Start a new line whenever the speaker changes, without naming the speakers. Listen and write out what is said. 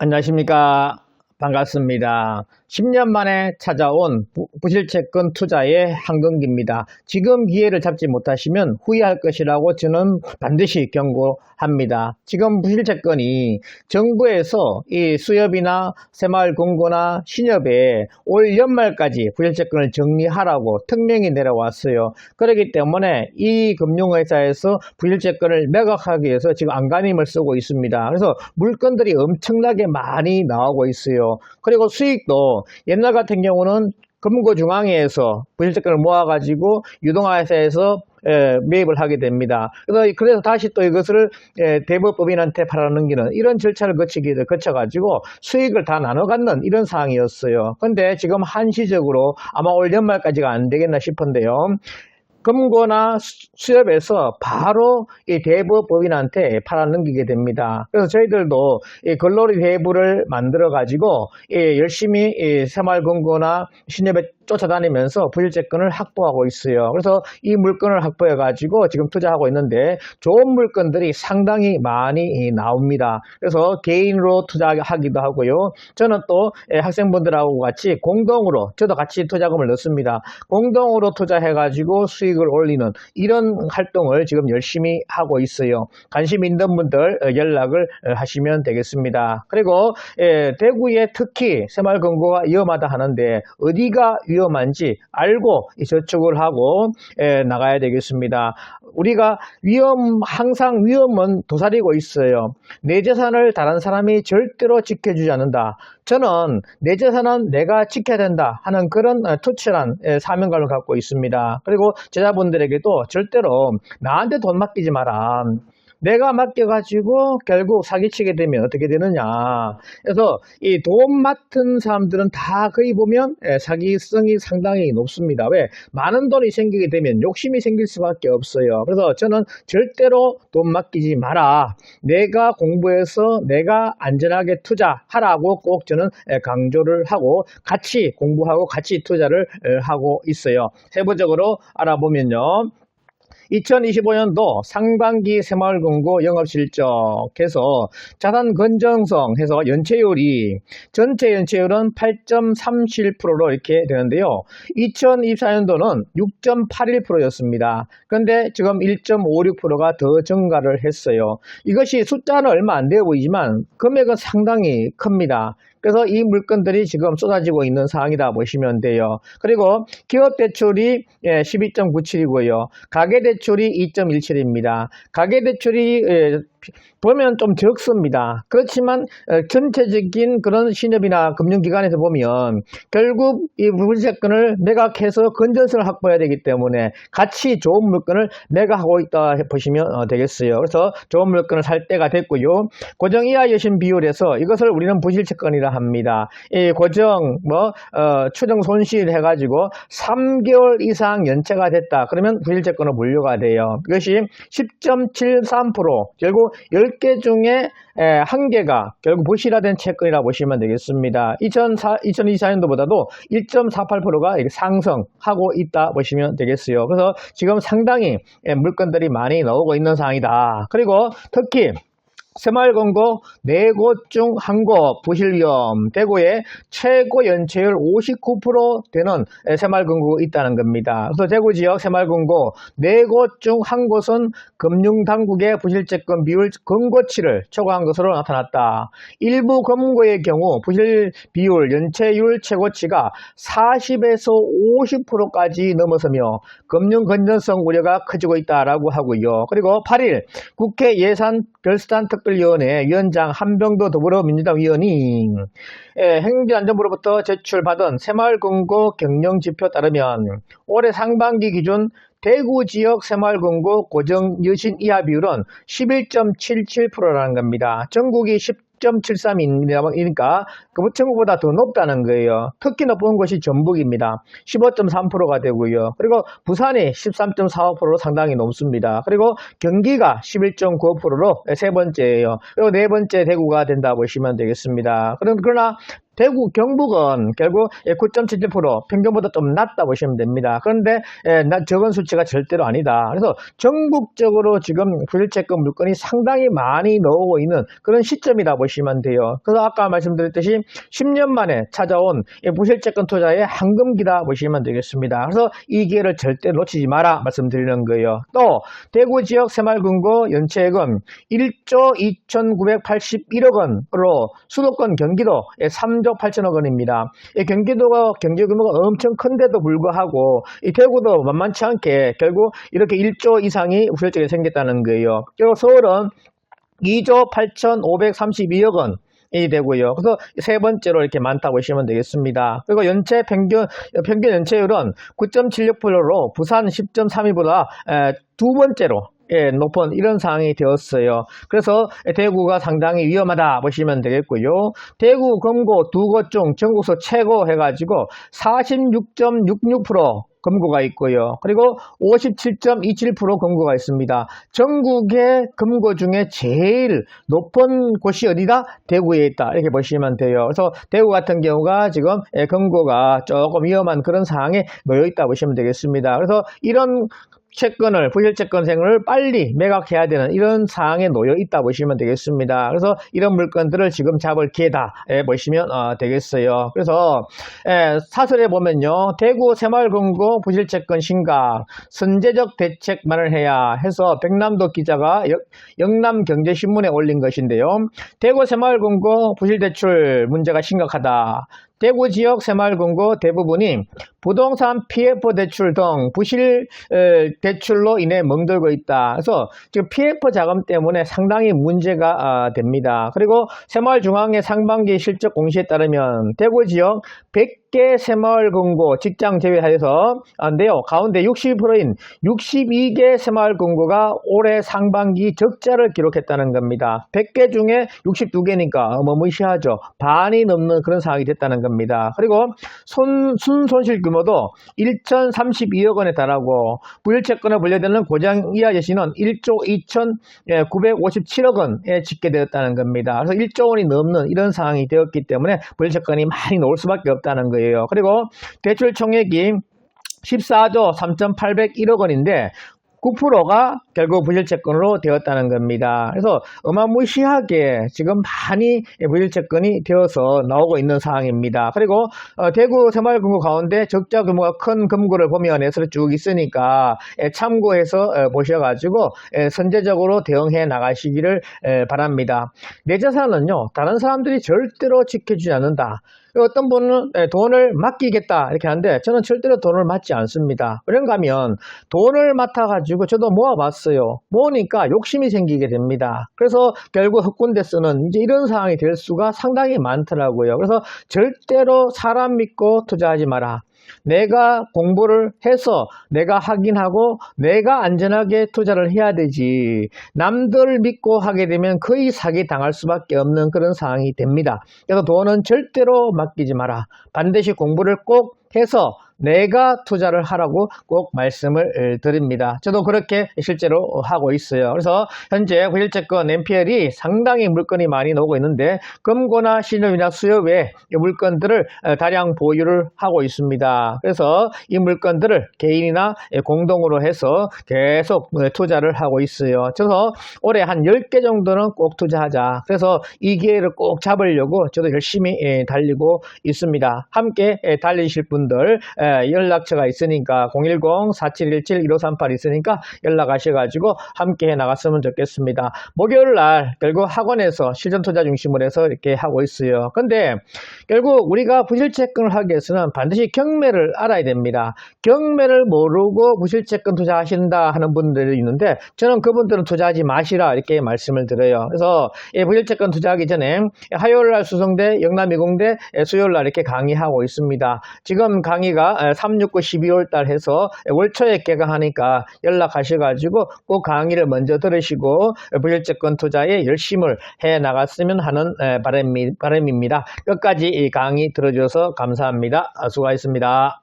안녕하십니까. 반갑습니다. 10년 만에 찾아온 부실채권 투자의 한경기입니다. 지금 기회를 잡지 못하시면 후회할 것이라고 저는 반드시 경고합니다. 지금 부실채권이 정부에서 이 수협이나 새마을금고나 신협에 올 연말까지 부실채권을 정리하라고 특명이 내려왔어요. 그렇기 때문에 이 금융회사에서 부실채권을 매각하기 위해서 지금 안간힘을 쓰고 있습니다. 그래서 물건들이 엄청나게 많이 나오고 있어요. 그리고 수익도 옛날 같은 경우는 금고중앙회에서 부실채권을 모아가지고 유동화회사에서 매입을 하게 됩니다. 그래서 다시 또 이것을 대법법인한테 팔아넘기는 이런 절차를 거쳐가지고 수익을 다 나눠 갖는 이런 상황이었어요. 근데 지금 한시적으로 아마 올 연말까지가 안 되겠나 싶은데요. 금고나 수협에서 바로 이 대법법인한테 팔아넘기게 됩니다. 그래서 저희들도 이 글로리 대부를 만들어 가지고 열심히 새마을금고나 신협에 쫓아다니면서 부실채권을 확보하고 있어요. 그래서 이 물건을 확보해 가지고 지금 투자하고 있는데 좋은 물건들이 상당히 많이 나옵니다. 그래서 개인으로 투자하기도 하고요. 저는 또 학생분들하고 같이 공동으로 저도 같이 투자금을 넣습니다. 공동으로 투자해 가지고 수익을 올리는 이런 활동을 지금 열심히 하고 있어요. 관심 있는 분들 연락을 하시면 되겠습니다. 그리고 대구에 특히 새마을금고가 위험하다 하는데 어디가 위험한지 알고 저축을 하고 나가야 되겠습니다. 우리가 항상 위험은 도사리고 있어요. 내 재산을 다른 사람이 절대로 지켜주지 않는다. 저는 내 재산은 내가 지켜야 된다 하는 그런 투철한 사명감을 갖고 있습니다. 그리고 제자분들에게도 절대로 나한테 돈 맡기지 마라. 내가 맡겨가지고 결국 사기치게 되면 어떻게 되느냐. 그래서 이 돈 맡은 사람들은 다 거의 보면 사기성이 상당히 높습니다. 왜? 많은 돈이 생기게 되면 욕심이 생길 수밖에 없어요. 그래서 저는 절대로 돈 맡기지 마라. 내가 공부해서 내가 안전하게 투자하라고 꼭 저는 강조를 하고 같이 공부하고 같이 투자를 하고 있어요. 세부적으로 알아보면요. 2025년도 상반기 새마을금고 영업실적해서 자산 건전성 해서 연체율이 전체 연체율은 8.37%로 이렇게 되는데요. 2024년도는 6.81%였습니다. 그런데 지금 1.56%가 더 증가를 했어요. 이것이 숫자는 얼마 안 되어 보이지만 금액은 상당히 큽니다. 그래서 이 물건들이 지금 쏟아지고 있는 상황이다 보시면 돼요. 그리고 기업대출이 12.97이고요. 가계대출이 2.17입니다. 가계대출이 보면 좀 적습니다. 그렇지만 전체적인 그런 신협이나 금융기관에서 보면 결국 이 부실채권을 매각해서 건전성을 확보해야 되기 때문에 같이 좋은 물건을 매각하고 있다 보시면 되겠어요. 그래서 좋은 물건을 살 때가 됐고요. 고정 이하 여신 비율에서 이것을 우리는 부실채권이라 합니다. 이 고정 추정 손실 해가지고 3개월 이상 연체가 됐다. 그러면 부실채권으로 분류가 돼요. 이것이 10.73% 결국 10개 중에 1개가 결국 부실화된 채권이라 보시면 되겠습니다. 2024년도보다도 1.48%가 상승하고 있다 보시면 되겠어요. 그래서 지금 상당히 물건들이 많이 나오고 있는 상황이다. 그리고 특히 새마을금고 4곳 중 1곳 부실위험, 대구에 최고 연체율 59% 되는 새마을금고가 있다는 겁니다. 그래서 대구지역 새마을금고 4곳 중 1곳은 금융당국의 부실채권 비율 근거치를 초과한 것으로 나타났다. 일부 금고의 경우 부실 비율, 연체율 최고치가 40에서 50%까지 넘어서며 금융 건전성 우려가 커지고 있다라고 하고요. 그리고 8일 국회 예산결산특별위원회 위원장 한병도 더불어민주당 위원이 행정안전부로부터 제출받은 새마을금고 경영지표 따르면 올해 상반기 기준 대구 지역 새마을금고 고정 여신 이하 비율은 11.77%라는 겁니다. 전국이 10.73이니까 전국보다 더 높다는 거예요. 특히 높은 곳이 전북입니다. 15.3%가 되고요. 그리고 부산이 13.45%로 상당히 높습니다. 그리고 경기가 11.95%로 세 번째예요. 그리고 네 번째 대구가 된다 보시면 되겠습니다. 그러나 대구, 경북은 결국 9.77% 평균보다 좀 낮다 보시면 됩니다. 그런데 적은 수치가 절대로 아니다. 그래서 전국적으로 지금 부실채권 물건이 상당히 많이 나오고 있는 그런 시점이다 보시면 돼요. 그래서 아까 말씀드렸듯이 10년 만에 찾아온 부실채권 투자의 황금기다 보시면 되겠습니다. 그래서 이 기회를 절대 놓치지 마라 말씀드리는 거예요. 또 대구 지역 새마을금고 연체액은 1조 2,981억 원으로 수도권 경기도 3조 8천억 원입니다. 경기도가 경제 규모가 엄청 큰데도 불구하고 이 대구도 만만치 않게 결국 이렇게 1조 이상이 부실적이 생겼다는 거예요. 그리고 서울은 2조 8,532억 원 이 되고요. 그래서 세 번째로 이렇게 많다고 보시면 되겠습니다. 그리고 평균 연체율은 9.76%로 부산 10.32보다 두 번째로 높은 이런 상황이 되었어요. 그래서 대구가 상당히 위험하다 보시면 되겠고요. 대구, 금고 두 곳 중 전국서 최고 해가지고 46.66% 금고가 있고요. 그리고 57.27% 금고가 있습니다. 전국의 금고 중에 제일 높은 곳이 어디다? 대구에 있다. 이렇게 보시면 돼요. 그래서 대구 같은 경우가 지금 금고가 조금 위험한 그런 상황에 놓여 있다 보시면 되겠습니다. 그래서 이런 부실채권생을 빨리 매각해야 되는 이런 상황에 놓여 있다 보시면 되겠습니다. 그래서 이런 물건들을 지금 잡을 기회다 보시면 되겠어요. 그래서 사설에 보면요, 대구 새마을금고 부실채권 심각, 선제적 대책만을 해야 해서 백남도 기자가 영남경제신문에 올린 것인데요. 대구 새마을금고 부실대출 문제가 심각하다. 대구 지역 새마을금고 대부분이 부동산 PF 대출 등 부실 대출로 인해 멍들고 있다. 그래서 지금 PF 자금 때문에 상당히 문제가 됩니다. 그리고 새마을중앙회 상반기 실적 공시에 따르면 대구 지역 100개 새마을금고 직장 제외하여서 가운데 60%인 62개 새마을금고가 올해 상반기 적자를 기록했다는 겁니다. 100개 중에 62개니까 어마무시하죠. 반이 넘는 그런 상황이 됐다는 겁니다. 그리고 순손실 규모도 1,032억 원에 달하고 부실채권을 물려드는 고장 이하 예시는 1조 2,957억 원에 집계되었다는 겁니다. 그래서 1조 원이 넘는 이런 상황이 되었기 때문에 부실채권이 많이 나올 수밖에 없다는 거예요. 그리고 대출 총액이 14조 3,801억 원인데 9%가 결국 부실채권으로 되었다는 겁니다. 그래서 어마무시하게 지금 많이 부실채권이 되어서 나오고 있는 상황입니다. 그리고 대구 새마을금고 가운데 적자 규모가 큰 금고를 보면 에서 쭉 있으니까 참고해서 보셔가지고 선제적으로 대응해 나가시기를 바랍니다. 내 자산은요, 다른 사람들이 절대로 지켜주지 않는다. 어떤 분은 돈을 맡기겠다 이렇게 하는데 저는 절대로 돈을 맡지 않습니다. 그런가 하면 돈을 맡아가지고 저도 모아봤어요. 모으니까 욕심이 생기게 됩니다. 그래서 결국 헛군데 쓰는 이제 이런 상황이 될 수가 상당히 많더라고요. 그래서 절대로 사람 믿고 투자하지 마라. 내가 공부를 해서 내가 확인하고 내가 안전하게 투자를 해야 되지, 남들 믿고 하게 되면 거의 사기 당할 수밖에 없는 그런 상황이 됩니다. 그래서 돈은 절대로 맡기지 마라. 반드시 공부를 꼭 해서 내가 투자를 하라고 꼭 말씀을 드립니다. 저도 그렇게 실제로 하고 있어요. 그래서 현재 부실채권 NPL이 상당히 물건이 많이 나오고 있는데 금고나 신용이나 수요 외에 이 물건들을 다량 보유를 하고 있습니다. 그래서 이 물건들을 개인이나 공동으로 해서 계속 투자를 하고 있어요. 그래서 올해 한 10개 정도는 꼭 투자하자. 그래서 이 기회를 꼭 잡으려고 저도 열심히 달리고 있습니다. 함께 달리실 분들 연락처가 있으니까 010-4717-1538 있으니까 연락하셔가지고 함께 해 나갔으면 좋겠습니다. 목요일날 결국 학원에서 실전투자 중심으로 해서 이렇게 하고 있어요. 근데 결국 우리가 부실채권을 하기 위해서는 반드시 경매를 알아야 됩니다. 경매를 모르고 부실채권 투자하신다 하는 분들이 있는데 저는 그분들은 투자하지 마시라 이렇게 말씀을 드려요. 그래서 부실채권 투자하기 전에 화요일날 수성대, 영남이공대, 수요일날 이렇게 강의하고 있습니다. 지금 강의가 3, 6, 9, 12월 달 해서 월 초에 개강하니까 연락하셔가지고 꼭 강의를 먼저 들으시고 부실채권 투자에 열심을 해 나갔으면 하는 바람입니다. 끝까지 이 강의 들어주셔서 감사합니다. 수고하셨습니다.